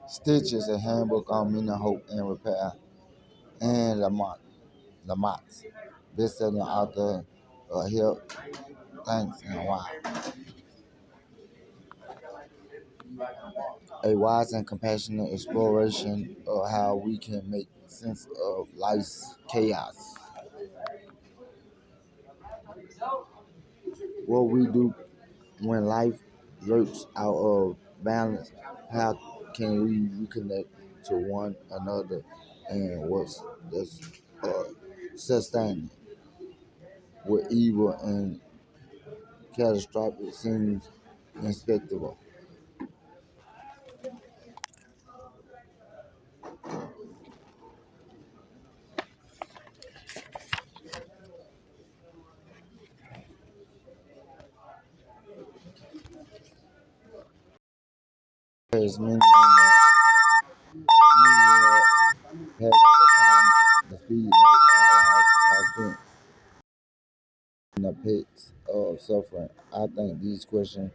Stitches, a handbook on meaning, hope, and repair. Anne LaMott, best-selling author of Help, Thanks, and Why. A wise and compassionate exploration of how we can make sense of life's chaos. What we do when life lurks out of balance, how can we reconnect to one another and what's uh, sustaining with evil and catastrophic seems inspectable. There's many passages of time, the speed in which our lives are spent in the pits of suffering. I think these questions